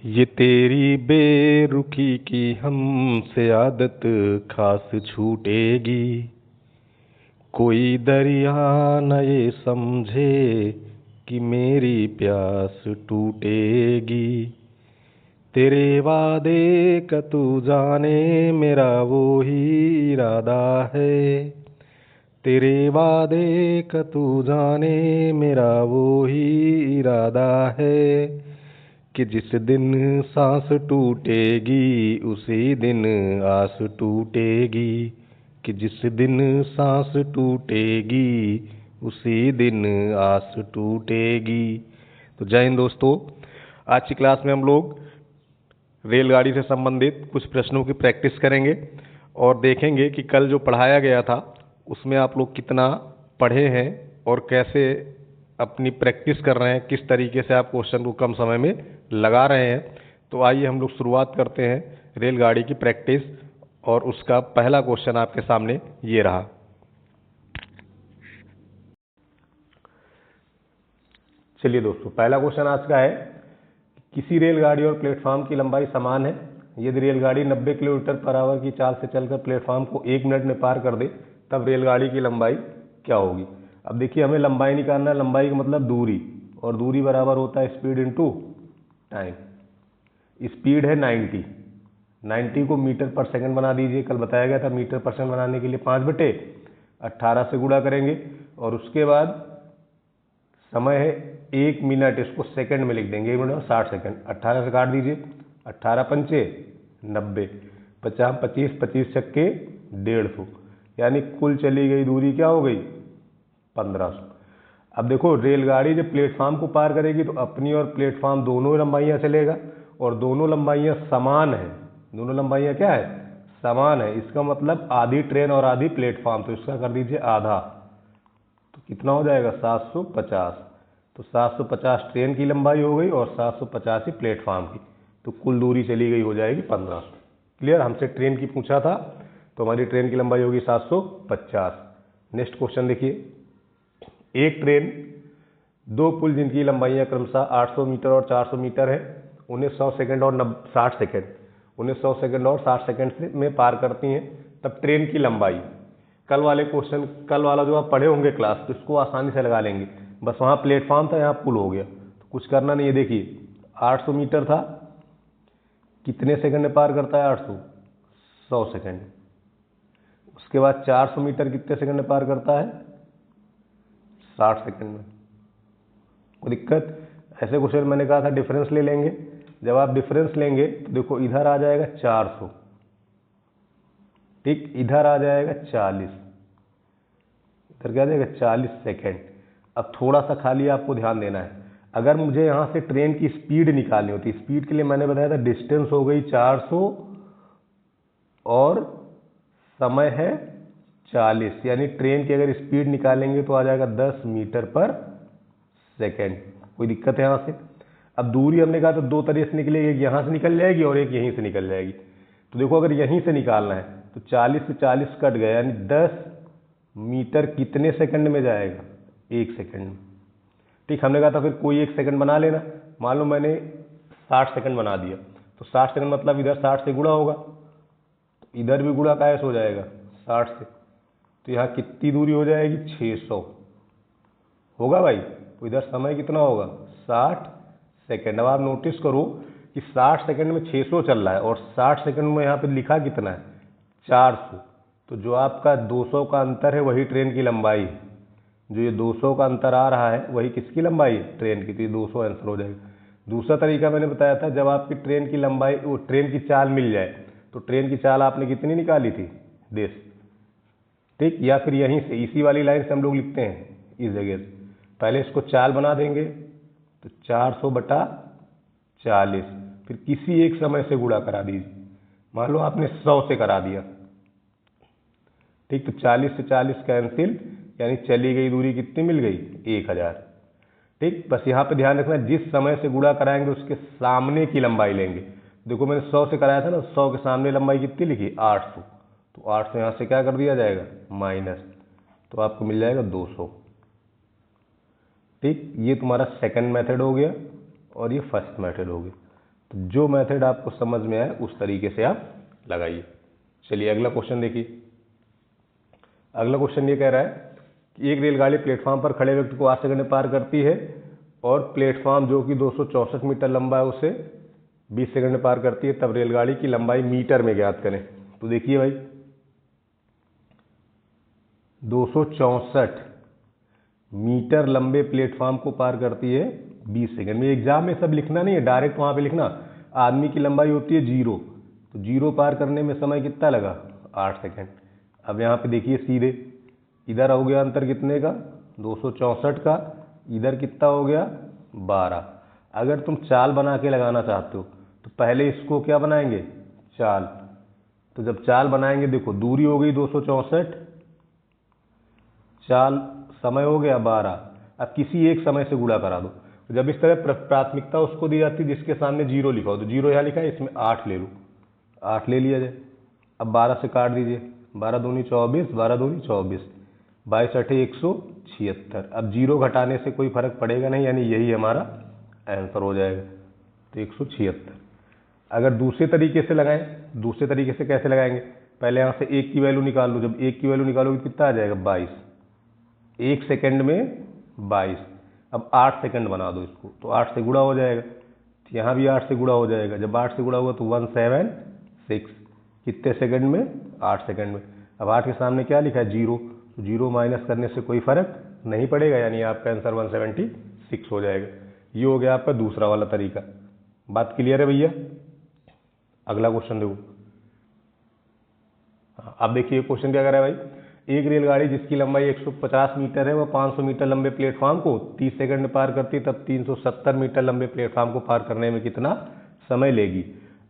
ये तेरी बेरुखी की हमसे आदत खास छूटेगी। कोई दरिया न ये समझे कि मेरी प्यास टूटेगी। तेरे वादे का तू जाने मेरा वो ही इरादा है। तेरे वादे का तू जाने मेरा वो ही इरादा है कि जिस दिन सांस टूटेगी उसी दिन आस टूटेगी। कि जिस दिन सांस टूटेगी उसी दिन आस टूटेगी। तो जय हिंद दोस्तों, आज की क्लास में हम लोग रेलगाड़ी से संबंधित कुछ प्रश्नों की प्रैक्टिस करेंगे और देखेंगे कि कल जो पढ़ाया गया था उसमें आप लोग कितना पढ़े हैं और कैसे अपनी प्रैक्टिस कर रहे हैं, किस तरीके से आप क्वेश्चन को कम समय में लगा रहे हैं। तो आइए हम लोग शुरुआत करते हैं रेलगाड़ी की प्रैक्टिस, और उसका पहला क्वेश्चन आपके सामने ये रहा। चलिए दोस्तों, पहला क्वेश्चन आज का है, किसी रेलगाड़ी और प्लेटफॉर्म की लंबाई समान है। यदि रेलगाड़ी 90 किलोमीटर पर आवर की चाल से चलकर प्लेटफॉर्म को 1 मिनट में पार कर दे तब रेलगाड़ी की लंबाई क्या होगी। अब देखिए, हमें लंबाई निकालना है। लंबाई का मतलब दूरी, और दूरी बराबर होता है स्पीड इनटू टाइम। स्पीड है 90 को मीटर पर सेकंड बना दीजिए। कल बताया गया था मीटर पर सेकंड बनाने के लिए 5/18 से गुणा करेंगे, और उसके बाद समय है 1 मिनट, इसको सेकंड में लिख देंगे। 1 मिनट में 60 सेकंड। 18 से काट दीजिए, 18 पंचे 90, 50 25 25 छक्के 150, यानी कुल चली गई दूरी क्या हो गई 1500। अब देखो, रेलगाड़ी जब प्लेटफॉर्म को पार करेगी तो अपनी और प्लेटफॉर्म दोनों लंबाइयाँ चलेगा, और दोनों लंबाइयाँ समान है। दोनों लंबाइयाँ क्या है, समान है। इसका मतलब आधी ट्रेन और आधी प्लेटफॉर्म, तो इसका कर दीजिए आधा। तो कितना हो जाएगा 750। तो 750 ट्रेन की लंबाई हो गई और 750 ही प्लेटफॉर्म की, तो कुल दूरी चली गई हो जाएगी 1500। क्लियर। हमसे ट्रेन की पूछा था तो हमारी ट्रेन की लंबाई होगी 750। नेक्स्ट क्वेश्चन देखिए, एक ट्रेन 2 पुल जिनकी लंबाइयाँ क्रमशः 800 मीटर और 400 मीटर है, उन्हें 100 सेकंड और 60 सेकंड, उन्हें 100 सेकंड और 60 सेकंड में पार करती हैं, तब ट्रेन की लंबाई। कल वाले क्वेश्चन, कल वाला जो आप पढ़े होंगे क्लास, तो इसको आसानी से लगा लेंगे। बस वहाँ प्लेटफॉर्म था, यहाँ पुल हो गया, तो कुछ करना नहीं है। देखिए 800 मीटर था, कितने सेकंड में पार करता है 800, 100 सेकंड। उसके बाद 400 मीटर कितने सेकंड में पार करता है, 60 सेकंड में। कोई दिक्कत। ऐसे क्वेश्चन मैंने कहा था डिफरेंस ले लेंगे। जब आप डिफरेंस लेंगे तो देखो इधर आ जाएगा 400, ठीक, इधर आ जाएगा 40, इधर क्या आ जाएगा 40 सेकेंड। अब थोड़ा सा खाली आपको ध्यान देना है। अगर मुझे यहाँ से ट्रेन की स्पीड निकालनी होती, स्पीड के लिए मैंने बताया था डिस्टेंस हो गई 400 और समय है 40, यानी ट्रेन की अगर स्पीड निकालेंगे तो आ जाएगा 10 मीटर पर सेकेंड। कोई दिक्कत है यहाँ से। अब दूरी हमने कहा तो दो तरीके से निकलेगी, एक यहाँ से निकल जाएगी और एक यहीं से निकल जाएगी। तो देखो, अगर यहीं से निकालना है तो 40 से 40 कट गया, यानी 10 मीटर कितने सेकंड में जाएगा, 1 सेकंड में। ठीक, हमने कहा था फिर कोई 1 सेकंड बना लेना। मान लो मैंने 60 सेकंड बना दिया, तो 60 सेकंड मतलब इधर 60 से गुणा होगा, तो इधर भी गुणा कैसे हो जाएगा 60 से, तो यहाँ कितनी दूरी हो जाएगी 600 होगा भाई। तो इधर समय कितना होगा 60 सेकंड। अब आप नोटिस करो कि 60 सेकंड में 600 चल रहा है, और 60 सेकंड में यहाँ पे लिखा कितना है 400। तो जो आपका 200 का अंतर है वही ट्रेन की लंबाई है। जो ये 200 का अंतर आ रहा है वही किसकी लंबाई है, ट्रेन की। तो ये 200 आंसर हो जाएगा। दूसरा तरीका मैंने बताया था, जब आपकी ट्रेन की लंबाई, वो ट्रेन की चाल मिल जाए, तो ट्रेन की चाल आपने कितनी निकाली थी 10, ठीक, या फिर यहीं से इसी वाली लाइन से हम लोग लिखते हैं इस जगह से। पहले इसको चाल बना देंगे, तो 400/40, फिर किसी एक समय से गुणा करा दीजिए। मान लो आपने 100 से करा दिया, ठीक, तो 40 से 40 कैंसिल, यानी चली गई दूरी कितनी मिल गई 1000। ठीक, बस यहाँ पे ध्यान रखना, जिस समय से गुणा कराएंगे उसके सामने की लंबाई लेंगे। देखो मैंने 100 से कराया था ना, 100 के सामने लंबाई कितनी लिखी 800, तो 800 यहाँ से क्या कर दिया जाएगा माइनस, तो आपको मिल जाएगा 200। ठीक, ये तुम्हारा सेकंड मेथड हो गया और ये फर्स्ट मेथड हो गया। तो जो मेथड आपको समझ में आए उस तरीके से आप लगाइए। चलिए अगला क्वेश्चन देखिए। अगला क्वेश्चन ये कह रहा है कि एक रेलगाड़ी प्लेटफॉर्म पर खड़े व्यक्ति को 8 सेकंड में पार करती है और प्लेटफॉर्म जो कि 264 मीटर लंबा है उसे 20 सेकंड में पार करती है, तब रेलगाड़ी की लंबाई मीटर में ज्ञात करें। तो देखिए भाई 264 मीटर लंबे प्लेटफॉर्म को पार करती है 20 सेकंड में। एग्जाम में सब लिखना नहीं है, डायरेक्ट वहां पे लिखना। आदमी की लंबाई होती है 0, तो 0 पार करने में समय कितना लगा? 8 सेकंड। अब यहाँ पे देखिए सीधे इधर हो गया अंतर कितने का? 264 का। इधर कितना हो गया? 12। अगर तुम चाल बना के लगाना चाहते हो तो पहले इसको क्या बनाएंगे? चाल। तो जब चाल बनाएंगे, देखो दूरी हो गई 264, चाल समय हो गया 12। अब किसी एक समय से गुणा करा दो। जब इस तरह प्राथमिकता उसको दी जाती है जिसके सामने 0 लिखा हो, तो 0 यहाँ लिखा है, इसमें 8 ले लो, 8 ले लिया जाए। अब 12 से काट दीजिए, 12 दूनी 24, 12 दूनी 24, 22 अठे 176। अब 0 घटाने से कोई फर्क पड़ेगा नहीं, यानी यही हमारा आंसर हो जाएगा। तो 176। अगर दूसरे तरीके से लगाएं, दूसरे तरीके से कैसे लगाएंगे? पहले यहाँ से 1 की वैल्यू निकाल लो। जब 1 की वैल्यू निकालोगे कितना आ जाएगा? 22। 1 सेकंड में 22। अब 8 सेकंड बना दो इसको, तो 8 से गुणा हो जाएगा। तो यहाँ भी 8 से गुणा हो जाएगा। जब 8 से गुणा हुआ तो 176। कितने सेकंड में? 8 सेकंड में। अब 8 के सामने क्या लिखा है? 0। तो 0 माइनस करने से कोई फर्क नहीं पड़ेगा, यानी आपका आंसर 176 हो जाएगा। ये हो गया आपका दूसरा वाला तरीका। बात क्लियर है भैया? अगला क्वेश्चन देखो। अब देखिए क्वेश्चन क्या कर रहा है भाई। एक रेलगाड़ी जिसकी लंबाई 150 मीटर है वह 500 मीटर लंबे प्लेटफॉर्म को 30 सेकंड में पार करती है, तब 370 मीटर लंबे प्लेटफॉर्म को पार करने में कितना समय लेगी?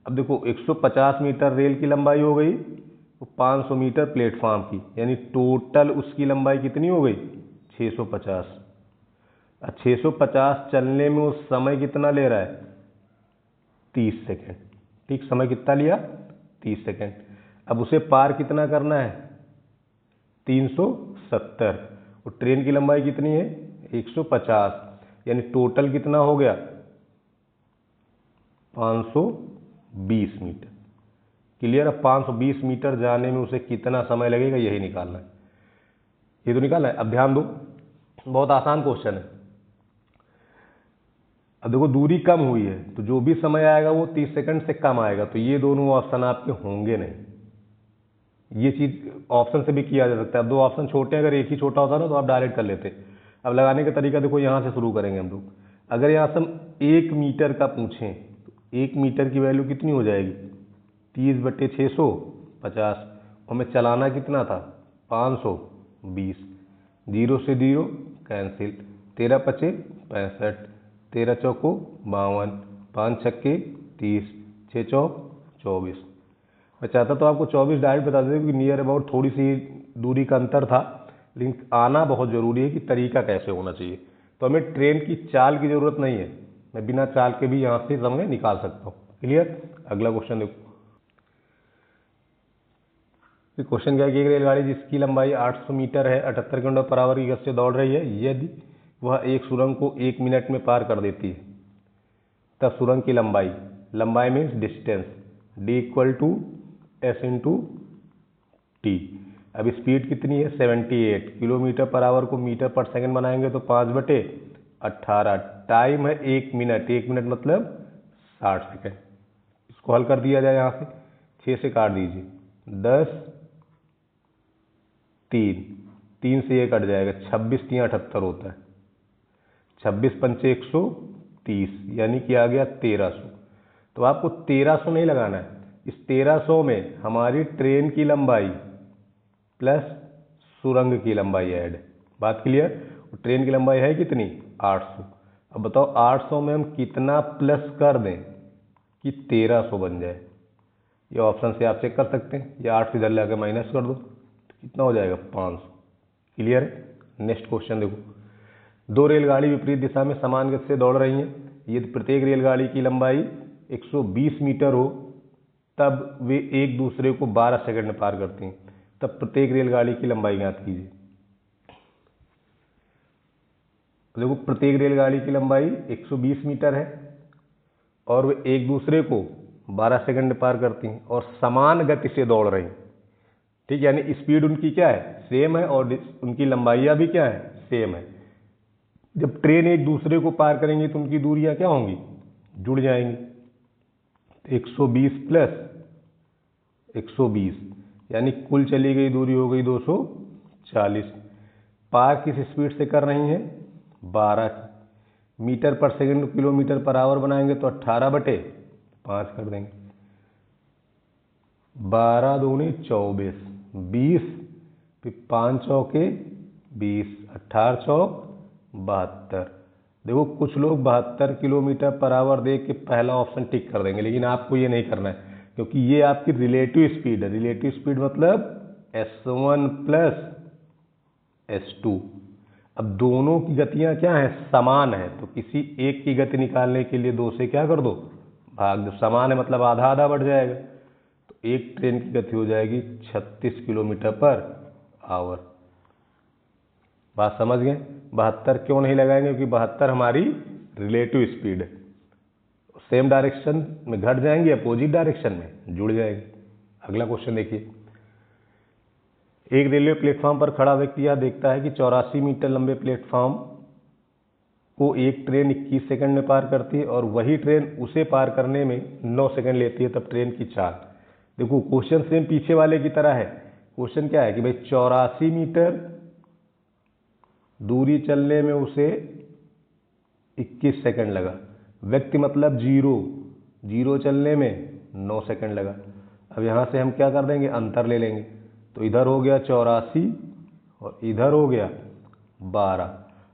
अब देखो 150 मीटर रेल की लंबाई हो गई, तो 500 मीटर प्लेटफॉर्म की, यानी टोटल उसकी लंबाई कितनी हो गई? 650। 650 चलने में उस समय कितना ले रहा है? 30 सेकेंड। ठीक, समय कितना लिया? 30 सेकेंड। अब उसे पार कितना करना है? 370। और ट्रेन की लंबाई कितनी है? 150, यानी टोटल कितना हो गया? 520 मीटर। क्लियर? अब 520 मीटर जाने में उसे कितना समय लगेगा, यही निकालना है। ये तो निकालना है। अब ध्यान दो, बहुत आसान क्वेश्चन है। अब देखो दूरी कम हुई है, तो जो भी समय आएगा वो 30 सेकंड से कम आएगा, तो ये दोनों ऑप्शन आपके होंगे नहीं। ये चीज ऑप्शन से भी किया जा सकता है। अब दो ऑप्शन छोटे हैं, अगर एक ही छोटा होता ना तो आप डायरेक्ट कर लेते। अब लगाने का तरीका देखो, यहाँ से शुरू करेंगे हम लोग। अगर यहाँ से हम 1 मीटर का पूछें तो 1 मीटर की वैल्यू कितनी हो जाएगी? 30/650। हमें चलाना कितना था? 520। 0 से 0 कैंसिल, 13 पचे 65, 13 चौको 52, 5 छक्के 30, 6 चौक 24। मैं चाहता तो आपको 24 डायरेक्ट बता देते कि नियर अबाउट थोड़ी सी दूरी का अंतर था, लेकिन आना बहुत ज़रूरी है कि तरीका कैसे होना चाहिए। तो हमें ट्रेन की चाल की ज़रूरत नहीं है, मैं बिना चाल के भी यहाँ से समय निकाल सकता हूँ। क्लियर? अगला क्वेश्चन देखो। क्वेश्चन क्या है कि एक रेलगाड़ी जिसकी लंबाई 800 मीटर है 78 किलोमीटर पर आवर की गति से दौड़ रही है, यदि वह एक सुरंग को 1 मिनट में पार कर देती है, तब सुरंग की लंबाई, लंबाई means distance, d equal to S into T. अब स्पीड कितनी है? 78 किलोमीटर पर आवर को मीटर पर सेकंड बनाएंगे तो 5/18। टाइम है 1 मिनट, 1 मिनट मतलब 60 सेकंड। इसको हल कर दिया जाए, यहाँ से 6 से काट दीजिए, 10 3 से ये कट जाएगा, 26 3 78 होता है, 26 पंचे 130, यानी कि आ गया 1300। तो आपको 1300 नहीं लगाना है, इस 1300 में हमारी ट्रेन की लंबाई प्लस सुरंग की लंबाई ऐड। बात क्लियर? ट्रेन की लंबाई है कितनी? 800। अब बताओ 800 में हम कितना प्लस कर दें कि 1300 बन जाए? ये ऑप्शन से आप चेक कर सकते हैं, या 8 से इधर लाकर माइनस कर दो तो कितना हो जाएगा? 500। क्लियर है? नेक्स्ट क्वेश्चन देखो। दो रेलगाड़ी विपरीत दिशा में समान गति से दौड़ रही हैं। यदि प्रत्येक रेलगाड़ी की लंबाई 120 मीटर हो, तब वे एक दूसरे को 12 सेकंड में पार करती हैं, तब प्रत्येक रेलगाड़ी की लंबाई ज्ञात कीजिए। देखो प्रत्येक रेलगाड़ी की लंबाई 120 मीटर है और वे एक दूसरे को 12 सेकंड में पार करती हैं और समान गति से दौड़ रही हैं। ठीक, यानी स्पीड उनकी क्या है, सेम है, और उनकी लंबाइयाँ भी क्या है, सेम है। जब ट्रेन एक दूसरे को पार करेंगी तो उनकी दूरियां क्या होंगी, जुड़ जाएंगी। 120 प्लस 120 यानी कुल चली गई दूरी हो गई 240। पार किस स्पीड से कर रही हैं, 12 मीटर पर सेकंड को किलोमीटर पर आवर बनाएंगे तो 18/5 कर देंगे। 12 दूनी 24, 20, फिर 5 चौके 20, 18 चौक 72। देखो कुछ लोग 72 किलोमीटर पर आवर देख के पहला ऑप्शन टिक कर देंगे, लेकिन आपको ये नहीं करना है, क्योंकि ये आपकी रिलेटिव स्पीड है। रिलेटिव स्पीड मतलब S1 प्लस S2। अब दोनों की गतियां क्या हैं, समान है, तो किसी एक की गति निकालने के लिए 2 से क्या कर दो, भाग दो। समान है मतलब आधा आधा बढ़ जाएगा, तो एक ट्रेन की गति हो जाएगी 36 किलोमीटर पर आवर। बात समझ गए। 72 क्यों नहीं लगाएंगे, क्योंकि 72 हमारी रिलेटिव स्पीड है। सेम डायरेक्शन में घट जाएंगे, अपोजिट डायरेक्शन में जुड़ जाएंगे। अगला क्वेश्चन देखिए। एक रेलवे प्लेटफॉर्म पर खड़ा व्यक्ति यह देखता है कि 84 मीटर लंबे प्लेटफॉर्म को एक ट्रेन 21 सेकंड में पार करती है और वही ट्रेन उसे पार करने में 9 सेकंड लेती है। तब ट्रेन की चाल। देखो क्वेश्चन सेम पीछे वाले की तरह है। क्वेश्चन क्या है कि भाई 84 मीटर दूरी चलने में उसे 21 सेकंड लगा। व्यक्ति मतलब जीरो चलने में 9 सेकंड लगा। अब यहाँ से हम क्या कर देंगे, अंतर ले लेंगे। तो इधर हो गया 84 और इधर हो गया 12।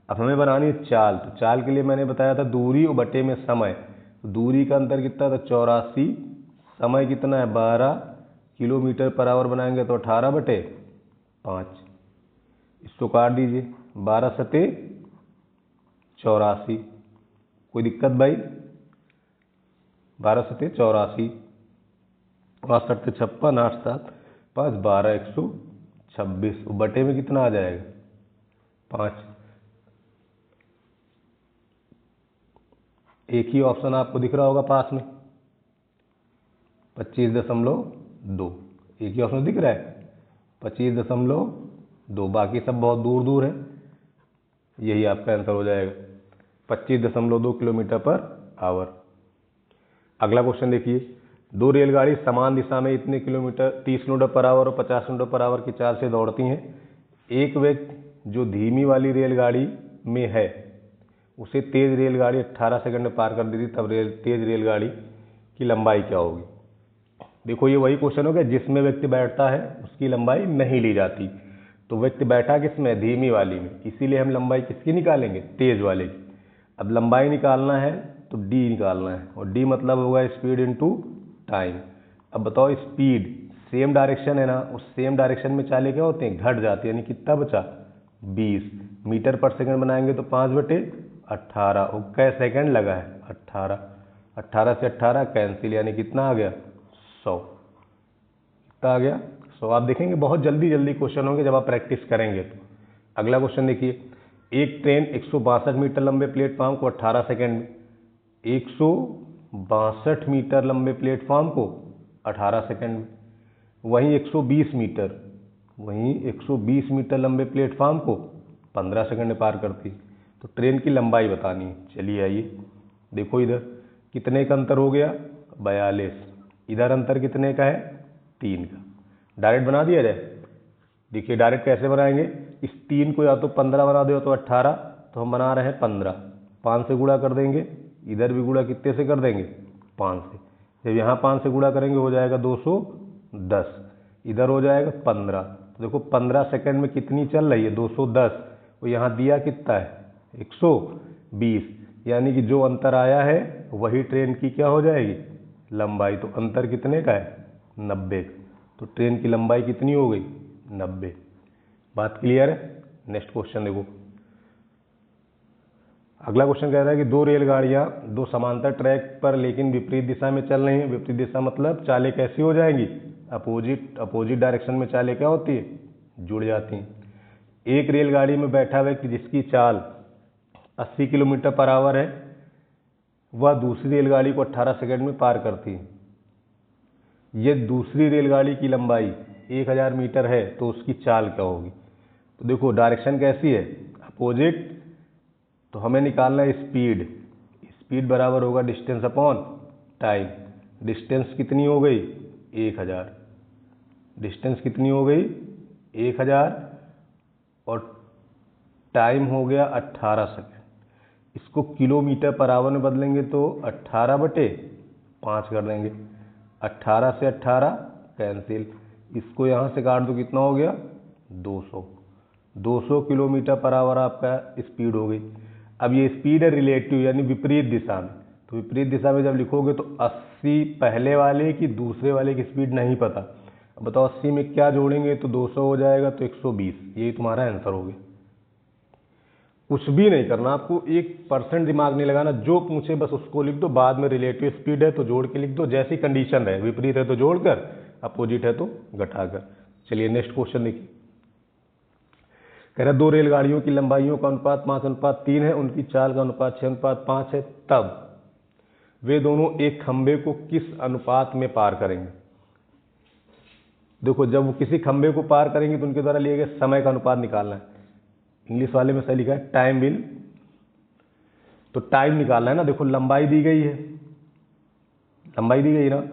अब हमें बनानी है चाल। तो चाल के लिए मैंने बताया था दूरी और बटे में समय। तो दूरी का अंतर कितना था, 84, समय कितना है 12, किलोमीटर पर आवर बनाएंगे तो 18/5। इसको काट दीजिए, 12 सते 84। कोई दिक्कत भाई, 12 सते 84, 5 सत्ते 56, 8 7 5, 12, 126। बटे में कितना आ जाएगा, 5। एक ही ऑप्शन आपको दिख रहा होगा पास में, 25.2। एक ही ऑप्शन दिख रहा है 25.2। बाकी सब बहुत दूर दूर है, यही आपका आंसर हो जाएगा 25.2 किलोमीटर पर आवर। अगला क्वेश्चन देखिए। दो रेलगाड़ी समान दिशा में इतने किलोमीटर 30 किलोमीटर पर आवर और 50 किलोमीटर पर आवर की चाल से दौड़ती हैं। एक व्यक्ति जो धीमी वाली रेलगाड़ी में है उसे तेज रेलगाड़ी 18 सेकंड में पार कर देती, तब तेज रेलगाड़ी की लंबाई क्या होगी। देखो ये वही क्वेश्चन हो गया, जिसमें व्यक्ति बैठता है उसकी लंबाई नहीं ली जाती। तो व्यक्ति बैठा किसमें, धीमी वाली में, इसीलिए हम लंबाई किसकी निकालेंगे, तेज वाले की। अब लंबाई निकालना है तो डी निकालना है, और डी मतलब होगा स्पीड इनटू टाइम। अब बताओ स्पीड सेम डायरेक्शन है ना, उस सेम डायरेक्शन में चालें क्या होते हैं, घट जाती है। यानी कितना बचा, 20 मीटर पर सेकंड बनाएंगे तो 5/18। और कै सेकंड लगा है, 18। 18 से 18 कैंसिल, यानी कितना आ गया, 100। कितना आ गया, 100। आप देखेंगे बहुत जल्दी जल्दी क्वेश्चन होंगे जब आप प्रैक्टिस करेंगे तो। अगला क्वेश्चन देखिए। एक ट्रेन 162 मीटर लंबे प्लेटफॉर्म को 18 सेकंड में 162 मीटर लंबे प्लेटफॉर्म को 18 सेकंड में, वहीं 120 मीटर लंबे प्लेटफॉर्म को 15 सेकंड में पार करती। तो ट्रेन की लंबाई बतानी है। चलिए आइए, देखो इधर कितने का अंतर हो गया, 42। इधर अंतर कितने का है, 3 का। डायरेक्ट बना दिया जाए। देखिए डायरेक्ट कैसे बनाएंगे, इस 3 को या तो 15 बना दो या तो 18। तो हम बना रहे हैं 15। 5 से गुणा कर देंगे, इधर भी गुणा कितने से कर देंगे, 5 से। जब यहाँ 5 से गुणा करेंगे हो जाएगा 210, इधर हो जाएगा 15। तो देखो 15 सेकंड में कितनी चल रही है, 210। और यहाँ दिया कितना है, 120। यानी कि जो अंतर आया है वही ट्रेन की क्या हो जाएगी, लंबाई। तो अंतर कितने का है, 90। तो ट्रेन की लंबाई कितनी हो गई, 90। बात क्लियर है। नेक्स्ट क्वेश्चन देखो। अगला क्वेश्चन कह रहा है कि दो रेलगाड़ियां दो समांतर ट्रैक पर लेकिन विपरीत दिशा में चल रही हैं। विपरीत दिशा मतलब चालें कैसी हो जाएंगी, अपोजिट डायरेक्शन में चालें क्या होती है, जुड़ जाती हैं। एक रेलगाड़ी में बैठा व्यक्ति जिसकी चाल 80 किलोमीटर पर आवर है, वह दूसरी रेलगाड़ी को 18 सेकंड में पार करती है। यदि दूसरी रेलगाड़ी की लंबाई 1000 मीटर है तो उसकी चाल क्या होगी। तो देखो डायरेक्शन कैसी है, अपोजिट, तो हमें निकालना है स्पीड। स्पीड बराबर होगा डिस्टेंस अपॉन टाइम। डिस्टेंस कितनी हो गई 1000, डिस्टेंस कितनी हो गई 1000 और टाइम हो गया 18 सेकंड। इसको किलोमीटर पर आवर में बदलेंगे तो 18/5 कर देंगे। 18 से 18 कैंसिल, इसको यहाँ से काट दो, कितना हो गया 200। 200 किलोमीटर पर आवर आपका स्पीड हो गई। अब ये स्पीड है रिलेटिव यानी विपरीत दिशा में, तो विपरीत दिशा में जब लिखोगे तो 80 पहले वाले की दूसरे वाले की स्पीड नहीं पता। अब बताओ 80 में क्या जोड़ेंगे तो 200 हो जाएगा, तो 120। यही तुम्हारा आंसर हो गया। कुछ भी नहीं करना आपको, 1% दिमाग नहीं लगाना, जो पूछे बस उसको लिख दो। बाद में रिलेटिव स्पीड है तो जोड़ के लिख दो, जैसी कंडीशन रहे, विपरीत है तो जोड़कर, अपोजिट है तो घटाकर। चलिए नेक्स्ट क्वेश्चन देखिए। कह रहा 2 रेलगाड़ियों की लंबाइयों का अनुपात 5:3 है, उनकी चाल का अनुपात 6:5 है, तब वे दोनों एक खंबे को किस अनुपात में पार करेंगे। देखो जब वो किसी खंबे को पार करेंगे तो उनके द्वारा लिए गए समय का अनुपात निकालना है। इंग्लिश वाले में सही लिखा है टाइम विल, तो टाइम निकालना है ना। देखो लंबाई दी गई है, लंबाई दी गई ना,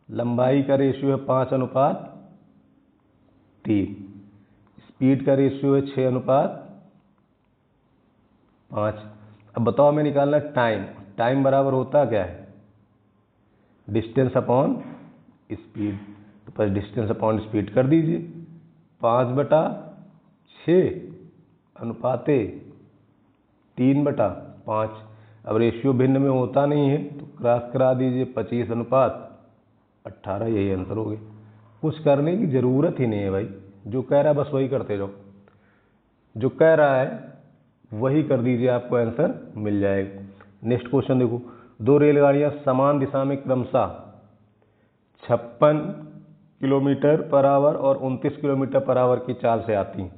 लंबाई का रेशियो है 5:3, स्पीड का रेशियो है 6:5। अब बताओ हमें निकालना है टाइम। टाइम बराबर होता क्या है डिस्टेंस अपॉन स्पीड, तो बस डिस्टेंस अपॉन स्पीड कर दीजिए। 5/6 अनुपाते 3/5। अब रेशियो भिन्न में होता नहीं है तो क्रॉस करा दीजिए, 25:18। यही आंसर हो गया। कुछ करने की ज़रूरत ही नहीं है भाई, जो कह रहा है बस वही करते जाओ, जो कह रहा है वही कर दीजिए, आपको आंसर मिल जाएगा। नेक्स्ट क्वेश्चन देखो। 2 रेलगाड़ियां समान दिशा में क्रमशः 56 किलोमीटर पर आवर और 29 किलोमीटर पर आवर की चाल से आती हैं।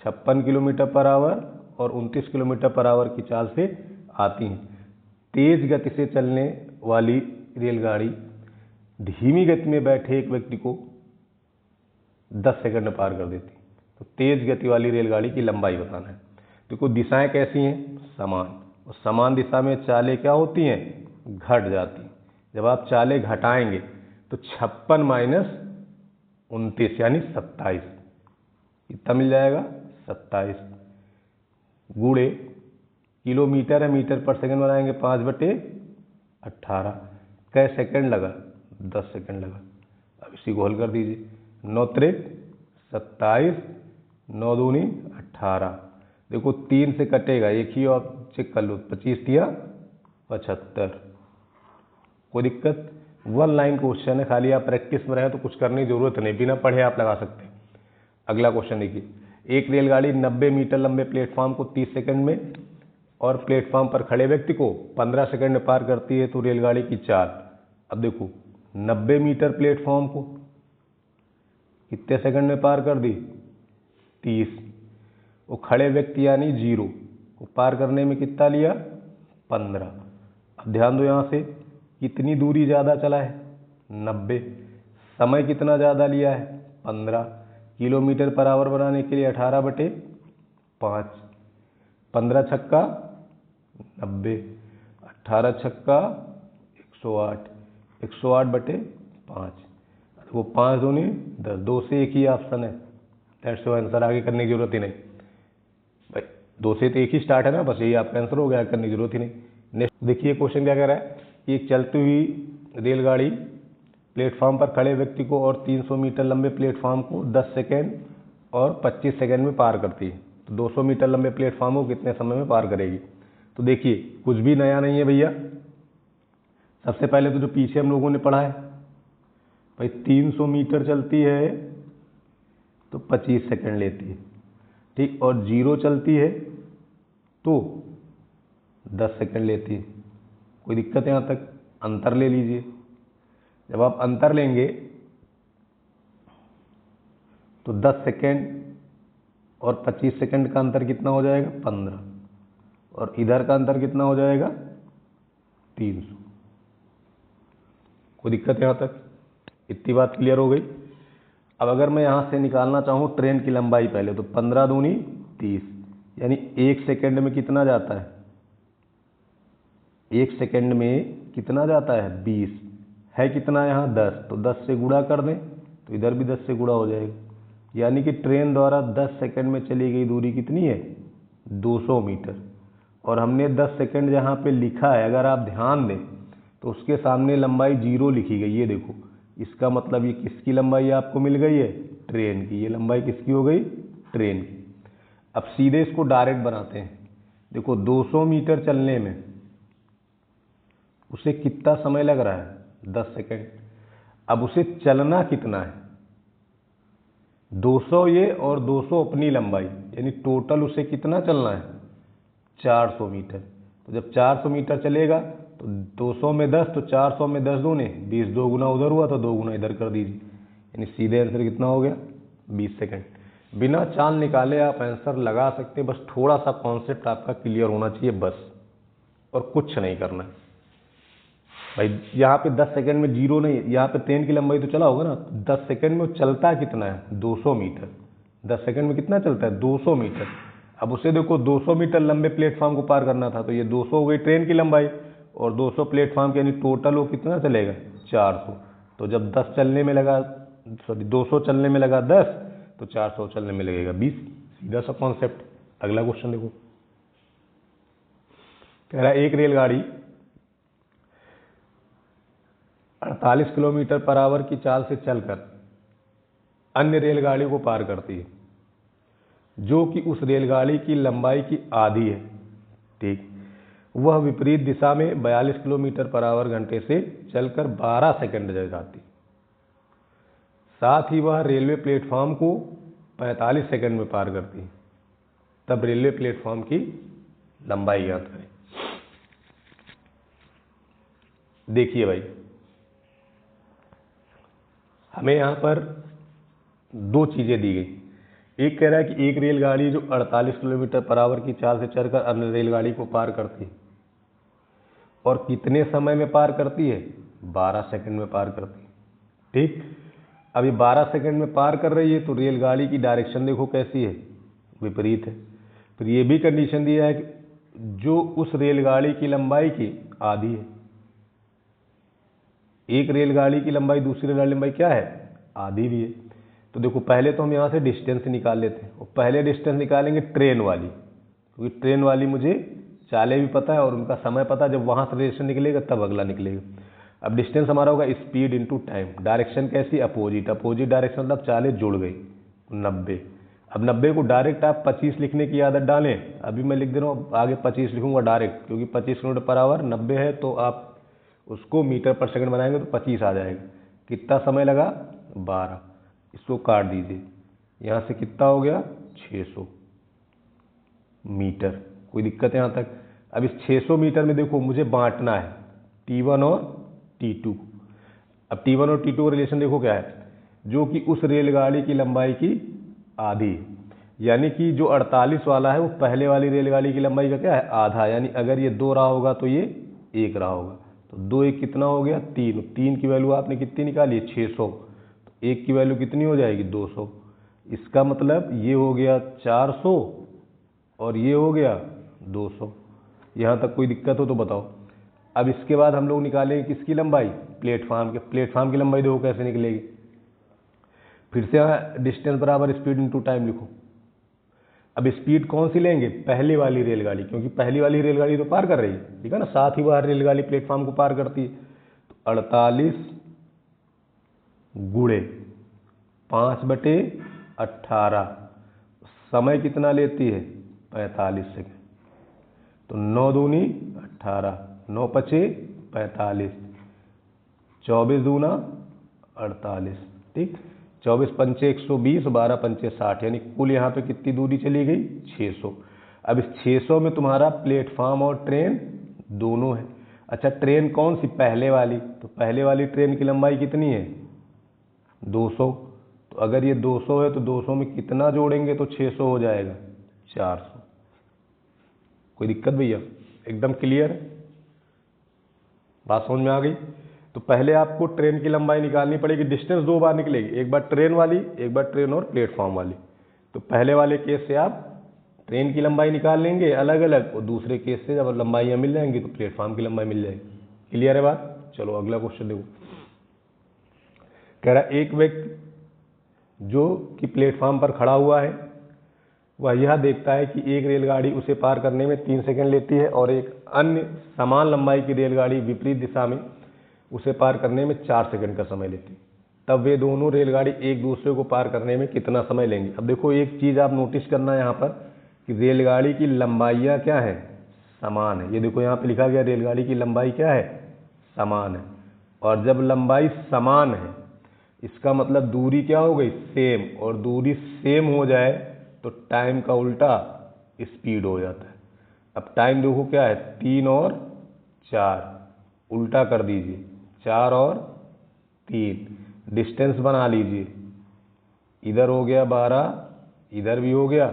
56 किलोमीटर पर आवर और 29 किलोमीटर पर आवर की चाल से आती हैं। तेज गति से चलने वाली रेलगाड़ी धीमी गति में बैठे एक व्यक्ति को 10 सेकंड में पार कर देती। तो तेज गति वाली रेलगाड़ी की लंबाई बताना है। देखो दिशाएं कैसी हैं समान, और समान दिशा में चालें क्या होती हैं घट जाती। जब आप चालें घटाएंगे तो 56 माइनस 29 यानी 27, कितना मिल जाएगा 27, गुणे किलोमीटर है मीटर पर सेकंड बनाएंगे 5/18। कै सेकंड लगा 10 सेकंड लगा। अब इसी को हल कर दीजिए। 9×3 27, 9×2 18। देखो 3 से कटेगा, एक ही आप चेक कर लो, 25×3 75। कोई दिक्कत, 1 लाइन क्वेश्चन है, खाली आप प्रैक्टिस में रहे तो कुछ करने की जरूरत नहीं, बिना पढ़े आप लगा सकते हैं। अगला क्वेश्चन देखिए। एक रेलगाड़ी 90 मीटर लंबे प्लेटफॉर्म को 30 सेकंड में और प्लेटफॉर्म पर खड़े व्यक्ति को 15 सेकंड में पार करती है, तो रेलगाड़ी की चाल। अब देखो 90 मीटर प्लेटफॉर्म को कितने सेकंड में पार कर दी 30, वो खड़े व्यक्ति यानी 0 को पार करने में कितना लिया 15। अब ध्यान दो यहाँ से कितनी दूरी ज़्यादा चला है 90, समय कितना ज़्यादा लिया है 15। किलोमीटर पर आवर बनाने के लिए 18/5, 15 छक्का 90, 18 छक्का 108, 108/5। वो 5×2 10, 2 से एक ही ऑप्शन है, दैट्स योर आंसर। आगे करने की जरूरत ही नहीं भाई, 2 से तो एक ही स्टार्ट है ना, बस यही आपका आंसर हो गया, करने की जरूरत ही नहीं। नेक्स्ट देखिए क्वेश्चन क्या कह रहा है कि एक चलती हुई रेलगाड़ी प्लेटफॉर्म पर खड़े व्यक्ति को और 300 मीटर लंबे प्लेटफॉर्म को 10 सेकेंड और 25 सेकेंड में पार करती है, तो 200 मीटर लंबे प्लेटफॉर्म को कितने समय में पार करेगी। तो देखिए कुछ भी नया नहीं है भैया। सबसे पहले तो जो पीछे हम लोगों ने पढ़ा है भाई, 300 मीटर चलती है तो 25 सेकेंड लेती है, ठीक, और 0 चलती है तो 10 सेकेंड लेती है। कोई दिक्कत यहाँ तक, अंतर ले लीजिए। जब आप अंतर लेंगे तो 10 सेकेंड और 25 सेकेंड का अंतर कितना हो जाएगा 15, और इधर का अंतर कितना हो जाएगा 300। कोई दिक्कत यहाँ तक? इतनी बात क्लियर हो गई। अब अगर मैं यहाँ से निकालना चाहूँ ट्रेन की लंबाई पहले, तो 15 दूनी 30, यानी 1 सेकेंड में कितना जाता है? 1 सेकेंड में कितना जाता है? 20 है कितना यहाँ? 10, तो 10 से गुणा कर दें तो इधर भी 10 से गुणा हो जाएगा, यानी कि ट्रेन द्वारा 10 सेकेंड में चली गई दूरी कितनी है? 200 मीटर। और हमने 10 सेकेंड जहाँ पे लिखा है, अगर आप ध्यान दें तो उसके सामने लंबाई 0 लिखी गई, ये देखो। इसका मतलब ये किसकी लंबाई आपको मिल गई है? ट्रेन की। ये लंबाई किसकी हो गई? ट्रेन की। अब सीधे इसको डायरेक्ट बनाते हैं। देखो 200 मीटर चलने में उसे कितना समय लग रहा है? 10 सेकेंड। अब उसे चलना कितना है? 200 ये और 200 अपनी लंबाई, यानी टोटल उसे कितना चलना है? 400 मीटर। तो जब 400 मीटर चलेगा तो 200 में 10, तो 400 में 10 दूने 20, 2 गुना उधर हुआ तो 2 गुना इधर कर दीजिए, यानी सीधे आंसर कितना हो गया? 20 सेकेंड। बिना चाल निकाले आप आंसर लगा सकते हैं, बस थोड़ा सा कॉन्सेप्ट आपका क्लियर होना चाहिए बस, और कुछ नहीं करना है भाई। यहाँ पे 10 सेकेंड में 0 नहीं, यहाँ पे ट्रेन की लंबाई तो चला होगा ना, 10 सेकेंड में चलता कितना है? 200 मीटर। 10 सेकेंड में कितना चलता है? 200 मीटर। अब उसे देखो 200 मीटर लंबे प्लेटफॉर्म को पार करना था, तो ये 200 हो गई ट्रेन की लंबाई, और 200 प्लेटफॉर्म के, यानी टोटल वो कितना चलेगा? 400। तो जब 10 चलने में लगा, सॉरी 200 चलने में लगा 10, तो 400 चलने में लगेगा 20। सीधा सा कॉन्सेप्ट। अगला क्वेश्चन देखो, कह रहा है एक रेलगाड़ी 48 किलोमीटर पर आवर की चाल से चलकर अन्य रेलगाड़ी को पार करती है, जो कि उस रेलगाड़ी की लंबाई की आधी है। ठीक। वह विपरीत दिशा में 42 किलोमीटर पर आवर घंटे से चलकर 12 सेकंड में जाती। साथ ही वह रेलवे प्लेटफॉर्म को 45 सेकंड में पार करती है। तब रेलवे प्लेटफॉर्म की लंबाई ज्ञात करें। देखिए भाई, हमें यहाँ पर दो चीज़ें दी गई। एक कह रहा है कि एक रेलगाड़ी जो 48 किलोमीटर पर आवर की चाल से चलकर अन्य रेलगाड़ी को पार करती है, और कितने समय में पार करती है? 12 सेकंड में पार करती है। ठीक। अब ये 12 सेकंड में पार कर रही है, तो रेलगाड़ी की डायरेक्शन देखो कैसी है? विपरीत है। फिर ये भी कंडीशन दिया है कि जो उस रेलगाड़ी की लंबाई की आधी है। एक रेलगाड़ी की लंबाई दूसरी रेलगाड़ी की लंबाई क्या है? आधी भी है। तो देखो पहले तो हम यहाँ से डिस्टेंस निकाल लेते हैं, और पहले डिस्टेंस निकालेंगे ट्रेन वाली, क्योंकि ट्रेन वाली मुझे चालें भी पता है और उनका समय पता है। जब वहाँ से डिस्टेंस निकलेगा तब अगला निकलेगा। अब डिस्टेंस हमारा होगा स्पीड इंटू टाइम। डायरेक्शन कैसी? अपोजिट। अपोजिट डायरेक्शन मतलब चालें जुड़ गई, 90। अब 90 को डायरेक्ट आप 25 लिखने की आदत डालें। अभी मैं लिख दे रहा हूँ, आगे 25 लिखूंगा डायरेक्ट, क्योंकि 25 किलोमीटर पर आवर 90 है, तो आप उसको मीटर पर सेकंड बनाएंगे तो 25 आ जाएगा। कितना समय लगा? 12। इसको काट दीजिए, यहाँ से कितना हो गया? 600 मीटर। कोई दिक्कत है यहाँ तक? अब इस 600 मीटर में देखो मुझे बांटना है T1 और T2। अब T1 और T2 का रिलेशन देखो क्या है? जो कि उस रेलगाड़ी की लंबाई की आधी, यानी कि जो 48 वाला है वो पहले वाली रेलगाड़ी की लंबाई का क्या है? आधा। यानी अगर ये 2 रहा होगा तो ये 1 रहा होगा, तो 2 1 कितना हो गया? 3। 3 की वैल्यू आपने कितनी निकाली? 600। तो 1 की वैल्यू कितनी हो जाएगी? 200। इसका मतलब ये हो गया 400 और ये हो गया 200। यहाँ तक कोई दिक्कत हो तो बताओ। अब इसके बाद हम लोग निकालेंगे किसकी लंबाई? प्लेटफार्म के। प्लेटफार्म की लंबाई देखो कैसे निकलेगी। फिर से डिस्टेंस बराबर स्पीड इंटू टाइम लिखो। अब स्पीड कौन सी लेंगे? पहले वाली रेलगाड़ी, क्योंकि पहली वाली रेलगाड़ी तो पार कर रही है, ठीक है ना। साथ ही वह रेलगाड़ी प्लेटफॉर्म को पार करती है। तो 48 गुणे 5/18, समय कितना लेती है? 45 सेकेंड। तो 9 दूनी 18, 9 पचे 45, 24 दूना 48। ठीक। 24 पंचे 120, 12 पंचे 60, यानी कुल यहाँ पे कितनी दूरी चली गई? 600। अब इस 600 में तुम्हारा प्लेटफॉर्म और ट्रेन दोनों है। अच्छा, ट्रेन कौन सी? पहले वाली। तो पहले वाली ट्रेन की लंबाई कितनी है? 200। तो अगर ये 200 है तो 200 में कितना जोड़ेंगे तो 600 हो जाएगा? 400। कोई दिक्कत भैया? एकदम क्लियर है? बात समझ में आ गई। तो पहले आपको ट्रेन की लंबाई निकालनी पड़ेगी, डिस्टेंस दो बार निकलेगी, एक बार ट्रेन वाली, एक बार ट्रेन और प्लेटफॉर्म वाली। तो पहले वाले केस से आप ट्रेन की लंबाई निकाल लेंगे अलग अलग, और दूसरे केस से जब लंबाइयाँ मिल जाएंगी तो प्लेटफॉर्म की लंबाई मिल जाएगी। क्लियर है बात? चलो अगला क्वेश्चन देखो। कह रहा एक व्यक्ति जो कि प्लेटफॉर्म पर खड़ा हुआ है वह यह देखता है कि एक रेलगाड़ी उसे पार करने में 3 सेकंड लेती है और एक अन्य समान लंबाई की रेलगाड़ी विपरीत दिशा में उसे पार करने में 4 सेकंड का समय लेती है। तब वे दोनों रेलगाड़ी एक दूसरे को पार करने में कितना समय लेंगे? अब देखो एक चीज़ आप नोटिस करना है यहाँ पर कि रेलगाड़ी की लंबाइयाँ क्या है? समान है। ये देखो यहाँ पे लिखा गया रेलगाड़ी की लंबाई क्या है? समान है। और जब लंबाई समान है इसका मतलब दूरी क्या हो गई? सेम। और दूरी सेम हो जाए तो टाइम का उल्टा स्पीड हो जाता है। अब टाइम देखो क्या है? 3 और 4, उल्टा कर दीजिए, 4 और 3। डिस्टेंस बना लीजिए, इधर हो गया 12, इधर भी हो गया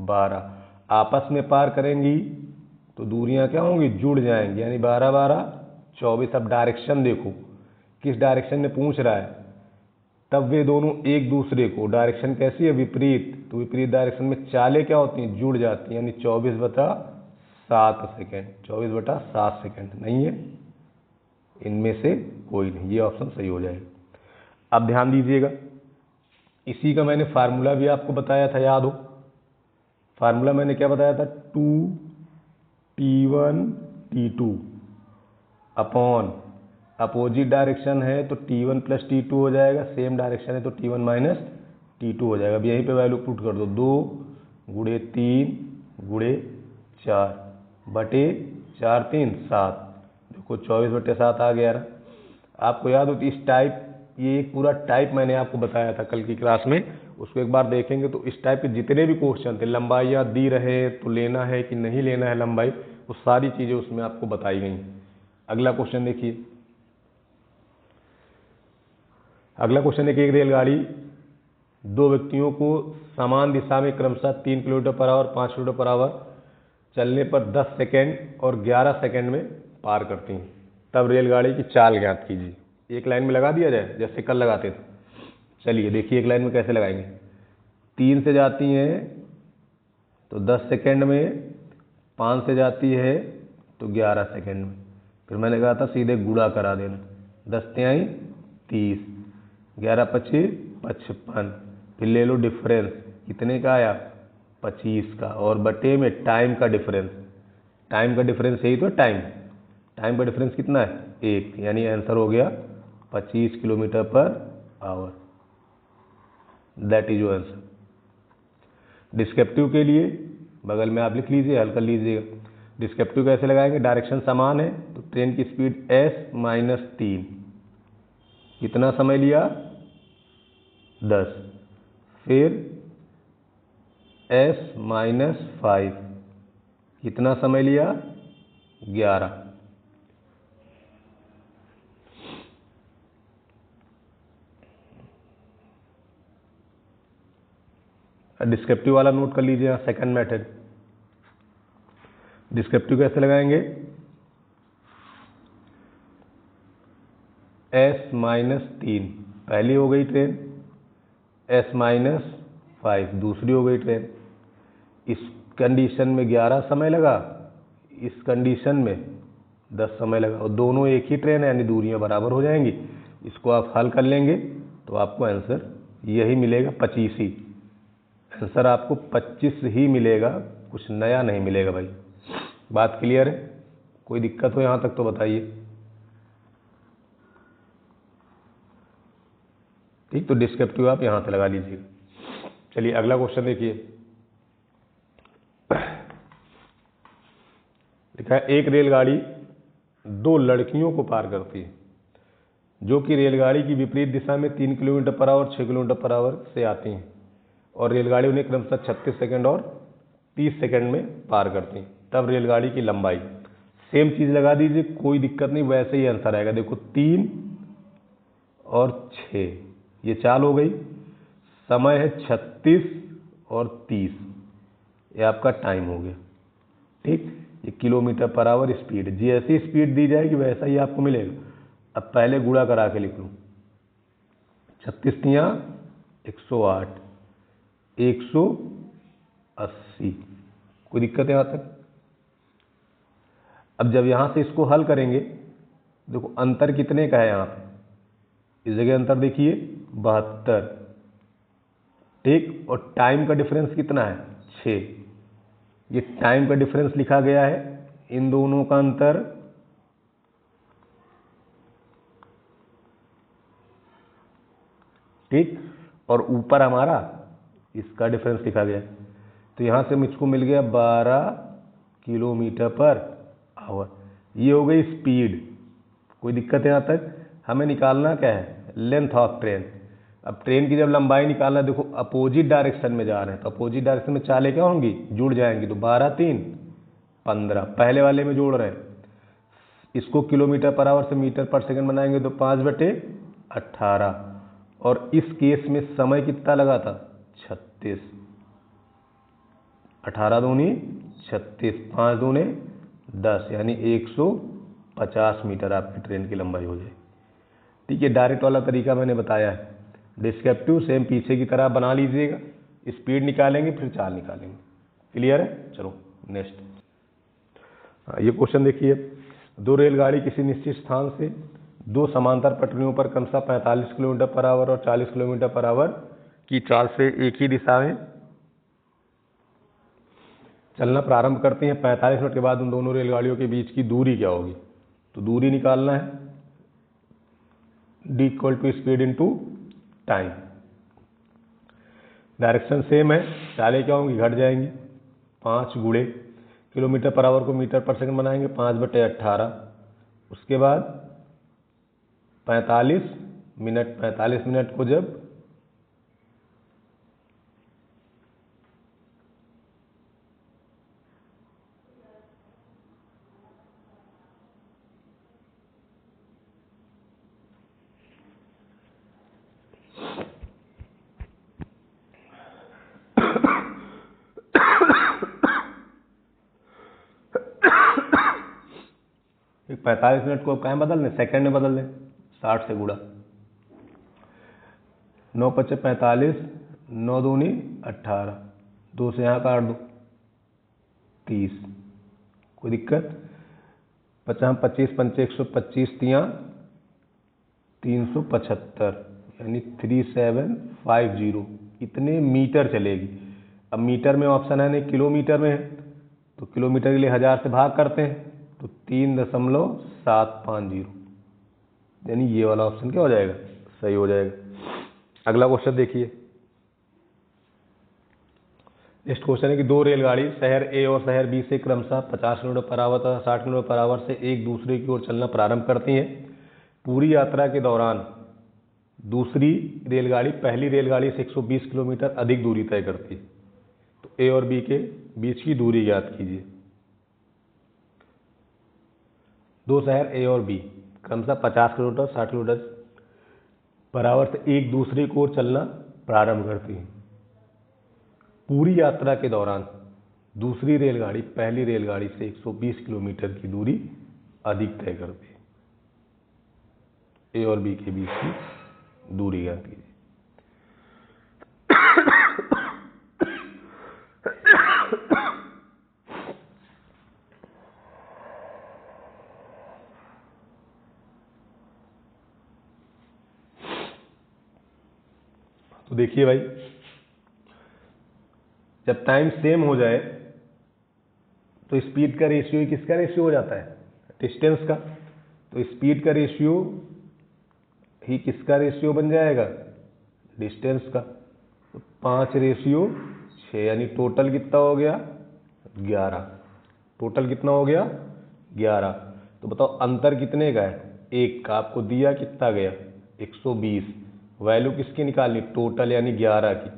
12। आपस में पार करेंगी तो दूरियां क्या होंगी? जुड़ जाएंगी, यानी 12 12 24। अब डायरेक्शन देखो किस डायरेक्शन में पूछ रहा है, तब वे दोनों एक दूसरे को, डायरेक्शन कैसी है? विपरीत। तो विपरीत डायरेक्शन में चालें क्या होती हैं? जुड़ जाती हैं, यानी 24/7 सेकेंड। 24/7 सेकेंड नहीं है, इनमें से कोई नहीं, ये ऑप्शन सही हो जाएगा। अब ध्यान दीजिएगा, इसी का मैंने फार्मूला भी आपको बताया था, याद हो? फार्मूला मैंने क्या बताया था? 2T1 T2 upon opposite direction है तो T1 + T2 हो जाएगा, सेम डायरेक्शन है तो T1 - T2 हो जाएगा। अब यहीं पे वैल्यू पुट कर दो, 2 × 3 × 4 बटे 4 3 7। देखो 24/7 आ गया ना। आपको याद होती इस टाइप, ये एक पूरा टाइप मैंने आपको बताया था कल की क्लास में, उसको एक बार देखेंगे तो इस टाइप के जितने भी क्वेश्चन थे, लंबाइयाँ दी रहे तो लेना है कि नहीं लेना है लंबाई, वो सारी चीज़ें उसमें आपको बताई गई। अगला क्वेश्चन देखिए। अगला क्वेश्चन है कि एक रेलगाड़ी दो व्यक्तियों को समान दिशा में क्रमशः 3 किलोमीटर/आवर 5 किलोमीटर/आवर चलने पर 10 सेकेंड और 11 सेकेंड में पार करती हैं। तब रेलगाड़ी की चाल ज्ञात कीजिए। एक लाइन में लगा दिया जाए जैसे कल लगाते थे। चलिए देखिए एक लाइन में कैसे लगाएंगे। 3 से जाती हैं तो 10 सेकेंड में, 5 से जाती है तो 11 सेकेंड में। फिर मैंने कहा था सीधे गुणा करा देना, 10 तिहाई 30, 11 25 55। फिर ले लो डिफरेंस, कितने का आया? 25 का, और बटे में टाइम का डिफरेंस। टाइम का डिफरेंस यही तो टाइम, टाइम का डिफरेंस कितना है? 1, यानी आंसर हो गया 25 किलोमीटर/आवर। That is your answer. Descriptive के लिए बगल में आप लिख लीजिए, हल कर लीजिएगा। डिस्क्रिप्टिव कैसे लगाएंगे? डायरेक्शन समान है तो ट्रेन की स्पीड s - 3, कितना समय लिया? 10। फिर s - 5, कितना समय लिया? 11। डिस्क्रिप्टिव वाला नोट कर लीजिए, सेकंड मेथड। डिस्क्रिप्टिव कैसे लगाएंगे? s - 3 पहली हो गई ट्रेन, s - 5 दूसरी हो गई ट्रेन। इस कंडीशन में 11 समय लगा, इस कंडीशन में 10 समय लगा, और दोनों एक ही ट्रेन है यानी दूरियां बराबर हो जाएंगी। इसको आप हल कर लेंगे तो आपको आंसर यही मिलेगा, 25 ही। आंसर आपको 25 ही मिलेगा, कुछ नया नहीं मिलेगा भाई। बात क्लियर है? कोई दिक्कत हो यहाँ तक तो बताइए। ठीक, तो डिस्क्रिप्टिव आप यहाँ से लगा लीजिएगा। चलिए अगला क्वेश्चन देखिए। लिखा है एक रेलगाड़ी दो लड़कियों को पार करती है जो कि रेलगाड़ी की विपरीत दिशा में 3 किलोमीटर/आवर 6 किलोमीटर/आवर से आती हैं, और रेलगाड़ी उन्हें क्रमशः 36 सेकंड और 30 सेकंड में पार करती हैं। तब रेलगाड़ी की लंबाई, सेम चीज़ लगा दीजिए, कोई दिक्कत नहीं, वैसे ही आंसर आएगा। देखो 3 और 6, ये चाल हो गई। समय है 36 और 30, ये आपका टाइम हो गया। ठीक, ये किलोमीटर पर आवर स्पीड, जैसी स्पीड दी जाएगी वैसा ही आपको मिलेगा। अब पहले गुणा करा के लिख लूँ, 36 तियाँ 108, 180। कोई दिक्कत है यहाँ तक? अब जब यहाँ से इसको हल करेंगे, देखो अंतर कितने का है यहाँ पे, इस जगह अंतर देखिए 72, ठीक, और टाइम का डिफरेंस कितना है 6। ये टाइम का डिफरेंस लिखा गया है, इन दोनों का अंतर ठीक, और ऊपर हमारा इसका डिफरेंस लिखा गया है। तो यहाँ से मुझको मिल गया 12 किलोमीटर पर आवर। ये हो गई स्पीड। कोई दिक्कत है यहाँ तक? हमें निकालना क्या है, लेंथ ऑफ ट्रेन। अब ट्रेन की जब लंबाई निकालना, देखो अपोजिट डायरेक्शन में जा रहे हैं तो अपोजिट डायरेक्शन में चालें क्या होंगी, जुड़ जाएंगी। तो 12 3 15, पहले वाले में जोड़ रहे हैं। इसको किलोमीटर पर आवर से मीटर पर सेकंड बनाएंगे तो 5/18, और इस केस में समय कितना लगा था 36। 18 दूनी 36, 5 दूने 10, यानी 150 मीटर आपकी ट्रेन की लंबाई हो जाएगी। ठीक है, डायरेक्ट वाला तरीका मैंने बताया है। डिस्क्रिप्टिव सेम पीछे की तरह बना लीजिएगा, स्पीड निकालेंगे फिर चाल निकालेंगे। क्लियर है? चलो नेक्स्ट। ये क्वेश्चन देखिए, दो रेलगाड़ी किसी निश्चित स्थान से दो समांतर पटरियों पर क्रमशः 45 किलोमीटर पर आवर और 40 किलोमीटर पर आवर की चाल से एक ही दिशा में चलना प्रारंभ करती हैं। 45 मिनट के बाद उन दोनों रेलगाड़ियों के बीच की दूरी क्या होगी? तो दूरी निकालना है, d = speed into time. Direction same है, चालें क्या होंगी, घट जाएंगी। 5 गुणे किलोमीटर पर आवर को मीटर पर सेकंड बनाएंगे, 5/18। उसके बाद 45 मिनट को जब एक 45 मिनट को क्या बदल दें, सेकंड में बदल दें, 60 से गुणा। 9 × 5 = 45, 9 दूनी 18, 2 से यहाँ काट दो 30। कोई दिक्कत? 50 25 5 125 तियाँ 375, यानी 3750। इतने मीटर चलेगी। अब मीटर में ऑप्शन है नहीं, किलोमीटर में है, तो किलोमीटर के लिए 1000 से भाग करते हैं तो 3.750, यानी ये वाला ऑप्शन क्या हो जाएगा, सही हो जाएगा। अगला क्वेश्चन देखिए। नेक्स्ट क्वेश्चन है कि दो रेलगाड़ी शहर ए और शहर बी से क्रमशः 50 किलोमीटर पर आवर तथा 60 किलोमीटर पर आवर से एक दूसरे की ओर चलना प्रारंभ करती हैं। पूरी यात्रा के दौरान दूसरी रेलगाड़ी पहली रेलगाड़ी से 120 किलोमीटर अधिक दूरी तय करती है। तो ए और बी के बीच की दूरी ज्ञात कीजिए। दो शहर ए और बी क्रमशः 50 किलोमीटर 60 किलोमीटर पर आवर से एक दूसरे की ओर चलना प्रारंभ करती हैं। पूरी यात्रा के दौरान दूसरी रेलगाड़ी पहली रेलगाड़ी से 120 किलोमीटर की दूरी अधिक तय करती है। ए और बी के बीच की दूरी ज्ञात कीजिए। तो देखिए भाई, जब टाइम सेम हो जाए तो स्पीड का रेशियो किसका रेशियो हो जाता है, डिस्टेंस का। तो स्पीड का रेशियो ही किसका रेशियो बन जाएगा, डिस्टेंस का। तो 5/6, यानी टोटल कितना हो गया 11। टोटल कितना हो गया 11। तो बताओ अंतर कितने का है, 1 का। आपको दिया कितना गया 120। वैल्यू किसकी निकालनी, टोटल यानी 11 की।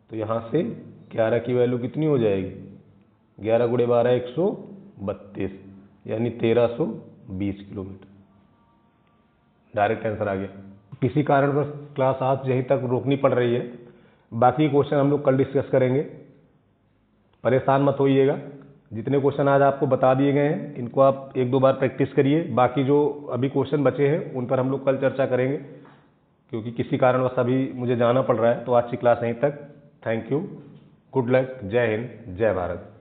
तो यहाँ से 11 की वैल्यू कितनी हो जाएगी, 11 × 12 132, यानी 1320 किलोमीटर। डायरेक्ट आंसर आ गया। किसी कारण पर क्लास आज यहीं तक रोकनी पड़ रही है, बाकी क्वेश्चन हम लोग कल डिस्कस करेंगे। परेशान मत होइएगा, जितने क्वेश्चन आज आपको बता दिए गए हैं इनको आप एक दो बार प्रैक्टिस करिए। बाकी जो अभी क्वेश्चन बचे हैं उन पर हम लोग कल चर्चा करेंगे, क्योंकि किसी कारणवश अभी मुझे जाना पड़ रहा है। तो आज की क्लास यहीं तक। थैंक यू, गुड लक, जय हिंद, जय भारत।